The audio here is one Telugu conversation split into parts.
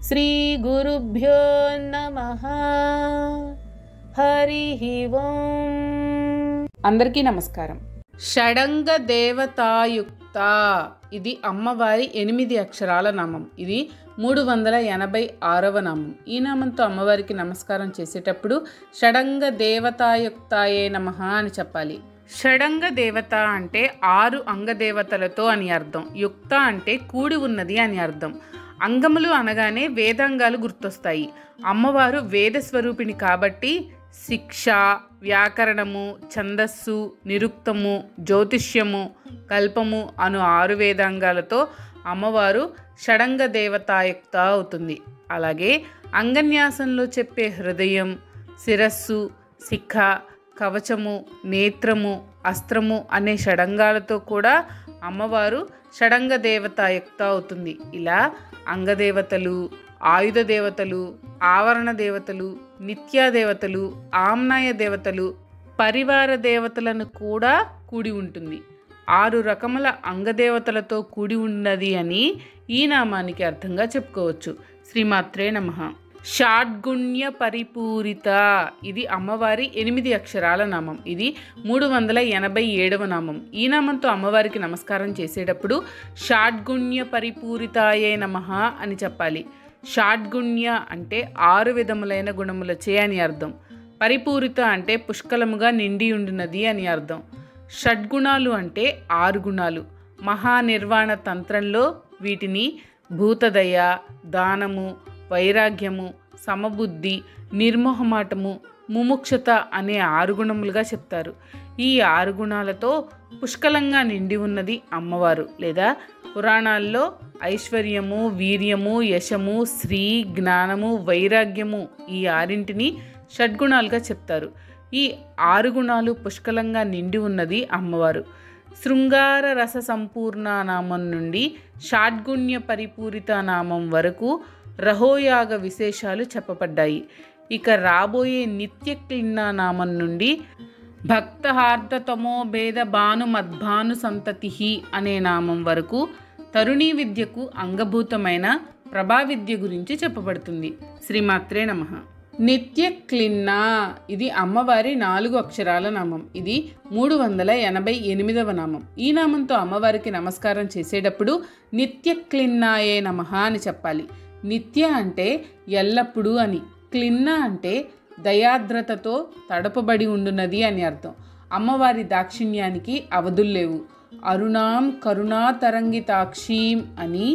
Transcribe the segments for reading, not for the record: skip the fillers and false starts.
శ్రీ గురుభ్యో నమః. హరి ఓం. అందరికీ నమస్కారం. షడంగ దేవతాయుక్త, ఇది అమ్మవారి 8 అక్షరాల నామం. ఇది 386వ నామం. ఈ నామంతో అమ్మవారికి నమస్కారం చేసేటప్పుడు షడంగ దేవతాయుక్తాయే నమః అని చెప్పాలి. షడంగ దేవత అంటే 6 అంగదేవతలతో అని అర్థం. యుక్త అంటే కూడి ఉన్నది అని అర్థం. అంగములు అనగానే వేదాంగాలు గుర్తొస్తాయి. అమ్మవారు వేద స్వరూపిణి కాబట్టి శిక్ష, వ్యాకరణము, ఛందస్సు, నిరుక్తము, జ్యోతిష్యము, కల్పము అను 6 వేదాంగాలతో అమ్మవారు షడంగ దేవతాయుక్త అవుతుంది. అలాగే అంగన్యాసంలో చెప్పే హృదయం, శిరస్సు, శిఖ, కవచము, నేత్రము, అస్త్రము అనే షడంగాలతో కూడా అమ్మవారు షడంగ దేవతాయుక్త అవుతుంది. ఇలా అంగదేవతలు, ఆయుధ దేవతలు, ఆవరణ దేవతలు, నిత్యాదేవతలు, ఆమ్నాయ దేవతలు, పరివార దేవతలను కూడా కూడి ఉంటుంది. 6 రకముల అంగదేవతలతో కూడి ఉన్నది అని ఈ నామానికి అర్థంగా చెప్పుకోవచ్చు. శ్రీమాత్రే నమః. షాడ్గుణ్య పరిపూరిత, ఇది అమ్మవారి 8 అక్షరాల నామం. ఇది 387వ నామం. ఈ నామంతో అమ్మవారికి నమస్కారం చేసేటప్పుడు షాడ్గుణ్య పరిపూరితాయే నమః అని చెప్పాలి. షాడ్గుణ్య అంటే 6 విధములైన గుణములచే అని అర్థం. పరిపూరిత అంటే పుష్కలముగా నిండి ఉండినది అని అర్థం. షడ్గుణాలు అంటే 6 గుణాలు. మహానిర్వాణ తంత్రంలో వీటిని భూతదయ, దానము, వైరాగ్యము, సమబుద్ధి, నిర్మోహమాటము, ముముక్షత అనే 6 గుణములుగా చెప్తారు. ఈ 6 గుణాలతో పుష్కలంగా నిండి ఉన్నది అమ్మవారు. లేదా పురాణాల్లో ఐశ్వర్యము, వీర్యము, యశము, శ్రీ, జ్ఞానము, వైరాగ్యము ఈ 6ంటిని షడ్గుణాలుగా చెప్తారు. ఈ 6 గుణాలు పుష్కలంగా నిండి ఉన్నది అమ్మవారు. శృంగార రస సంపూర్ణ నామం నుండి షాడ్గుణ్య పరిపూరిత నామం వరకు రహోయాగ విశేషాలు చెప్పబడ్డాయి. ఇక రాబోయే నిత్యక్లిన్న నామం నుండి భక్తహార్దతమో భేద భాను మద్భాను సంతతి అనే నామం వరకు తరుణీ విద్యకు అంగభూతమైన ప్రభావిద్య గురించి చెప్పబడుతుంది. శ్రీమాత్రే నమః. నిత్యక్లిన్న, ఇది అమ్మవారి 4 అక్షరాల నామం. ఇది 388వ నామం. ఈ నామంతో అమ్మవారికి నమస్కారం చేసేటప్పుడు నిత్యక్లిన్నాయే నమః అని చెప్పాలి. నిత్య అంటే ఎల్లప్పుడూ అని, క్లిన్న అంటే దయాద్రతతో తడపబడి ఉండున్నది అని అర్థం. అమ్మవారి దాక్షిణ్యానికి అవధుల్లేవు. అరుణాం కరుణా తరంగితాక్షీం అని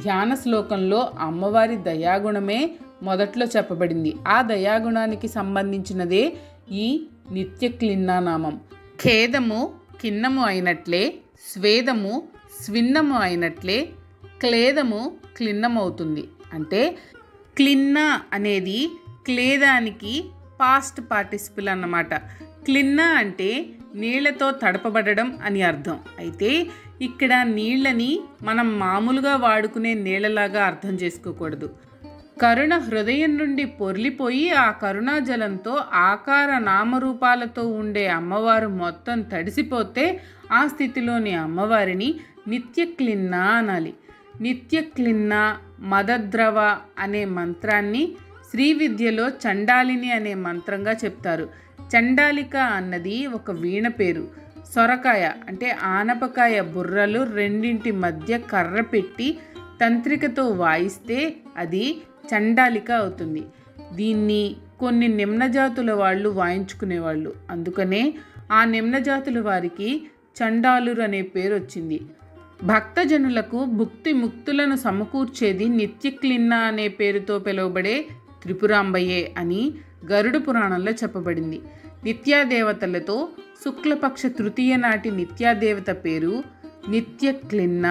ధ్యాన శ్లోకంలో అమ్మవారి దయాగుణమే మొదట్లో చెప్పబడింది. ఆ దయాగుణానికి సంబంధించినదే ఈ నిత్యక్లిన్న నామం. ఖేదము కిన్నము అయినట్లే, స్వేదము స్విన్నము అయినట్లే క్లేదము క్లిన్నమవుతుంది. అంటే క్లిన్న అనేది క్లేదానికి పాస్ట్ పార్టిసిపుల్ అన్నమాట. క్లిన్న అంటే నీళ్లతో తడపబడడం అని అర్థం. అయితే ఇక్కడ నీళ్ళని మనం మామూలుగా వాడుకునే నీళ్ళలాగా అర్థం చేసుకోకూడదు. కరుణ హృదయం నుండి పొర్లిపోయి ఆ కరుణాజలంతో ఆకార నామరూపాలతో ఉండే అమ్మవారు మొత్తం తడిసిపోతే ఆ స్థితిలోని అమ్మవారిని నిత్యక్లిన్న అనాలి. నిత్యక్లిన్న మదద్రవ అనే మంత్రాన్ని శ్రీ విద్యలో చండాలిని అనే మంత్రంగా చెప్తారు. చండాలిక అన్నది ఒక వీణ పేరు. సొరకాయ అంటే ఆనపకాయ బుర్రలు 2 మధ్య కర్ర పెట్టి తంత్రికతో వాయిస్తే అది చండాలిక అవుతుంది. దీన్ని కొన్ని నిమ్నజాతుల వాళ్ళు వాయించుకునేవాళ్ళు. అందుకనే ఆ నిమ్నజాతుల వారికి చండాలురు అనే పేరు వచ్చింది. భక్తజనులకు భుక్తి ముక్తులను సమకూర్చేది నిత్యక్లిన్న అనే పేరుతో పిలువబడే త్రిపురాంబయే అని గరుడ పురాణంలో చెప్పబడింది. నిత్యాదేవతలతో శుక్లపక్ష తృతీయ నాటి నిత్యాదేవత పేరు నిత్యక్లిన్న.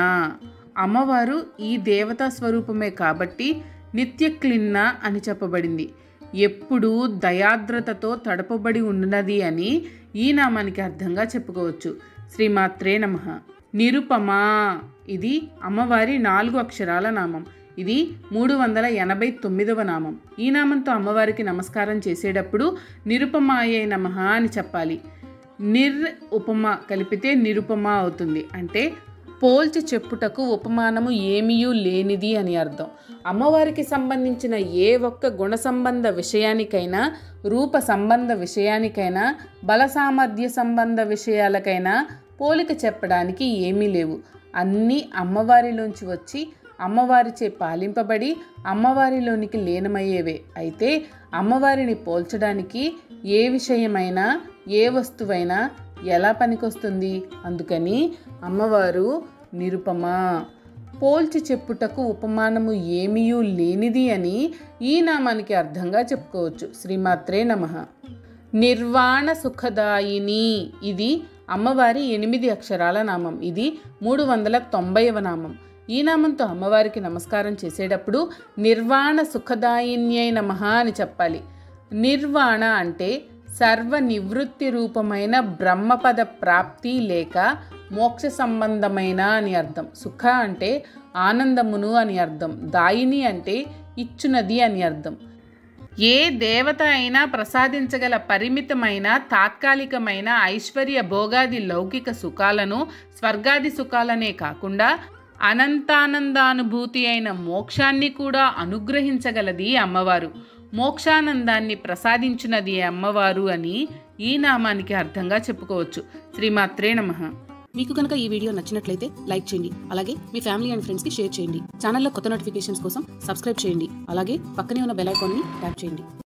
అమ్మవారు ఈ దేవతా స్వరూపమే కాబట్టి నిత్యక్లిన్న అని చెప్పబడింది. ఎప్పుడూ దయాద్రతతో తడపబడి ఉన్నది అని ఈ నామానికి అర్థంగా చెప్పుకోవచ్చు. శ్రీమాత్రే నమః. నిరుపమ, ఇది అమ్మవారి 4 అక్షరాల నామం. ఇది 389వ నామం. ఈ నామంతో అమ్మవారికి నమస్కారం చేసేటప్పుడు నిరుపమాయే నమః అని చెప్పాలి. నిర్ ఉపమ కలిపితే నిరుపమ అవుతుంది. అంటే పోల్చి చెప్పుటకు ఉపమానము ఏమీయూ లేనిది అని అర్థం. అమ్మవారికి సంబంధించిన ఏ ఒక్క గుణ సంబంధ విషయానికైనా, రూప సంబంధ విషయానికైనా, బల సామర్థ్య సంబంధ విషయాలకైనా పోలిక చెప్పడానికి ఏమీ లేవు. అన్నీ అమ్మవారిలోంచి వచ్చి అమ్మవారిచే పాలింపబడి అమ్మవారిలోనికి లీనమయ్యేవే. అయితే అమ్మవారిని పోల్చడానికి ఏ విషయమైనా, ఏ వస్తువైనా ఎలా పనికొస్తుంది? అందుకని అమ్మవారు నిరుపమ. పోల్చి చెప్పుటకు ఉపమానము ఏమీయూ లేనిది అని ఈ నామానికి అర్థంగా చెప్పుకోవచ్చు. శ్రీమాత్రే నమః. నిర్వాణ సుఖదాయిని, ఇది అమ్మవారి 8 అక్షరాల నామం. ఇది 390వ నామం. ఈ నామంతో అమ్మవారికి నమస్కారం చేసేటప్పుడు నిర్వాణ సుఖదాయిన్యై నమః అని చెప్పాలి. నిర్వాణ అంటే సర్వ నివృత్తి రూపమైన బ్రహ్మపద ప్రాప్తి లేక మోక్ష సంబంధమైన అని అర్థం. సుఖ అంటే ఆనందమును అని అర్థం. దాయిని అంటే ఇచ్చునది అని అర్థం. ఏ దేవత అయినా ప్రసాదించగల పరిమితమైన తాత్కాలికమైన ఐశ్వర్య భోగాది లౌకిక సుఖాలను, స్వర్గాది సుఖాలనే కాకుండా అనంతానందానుభూతి అయిన మోక్షాన్ని కూడా అనుగ్రహించగలది అమ్మవారు. మోక్షానందాన్ని ప్రసాదించినది అమ్మవారు అని ఈ నామానికి అర్థంగా చెప్పుకోవచ్చు. శ్రీమాత్రే నమః. మీకు కనుక ఈ వీడియో నచ్చినట్లయితే లైక్ చేయండి. అలాగే మీ ఫ్యామిలీ అండ్ ఫ్రెండ్స్కి షేర్ చేయండి. ఛానల్లో కొత్త నోటిఫికేషన్స్ కోసం సబ్స్క్రైబ్ చేయండి. అలాగే పక్కనే ఉన్న బెల్ ఐకాన్ని ట్యాప్ చేయండి.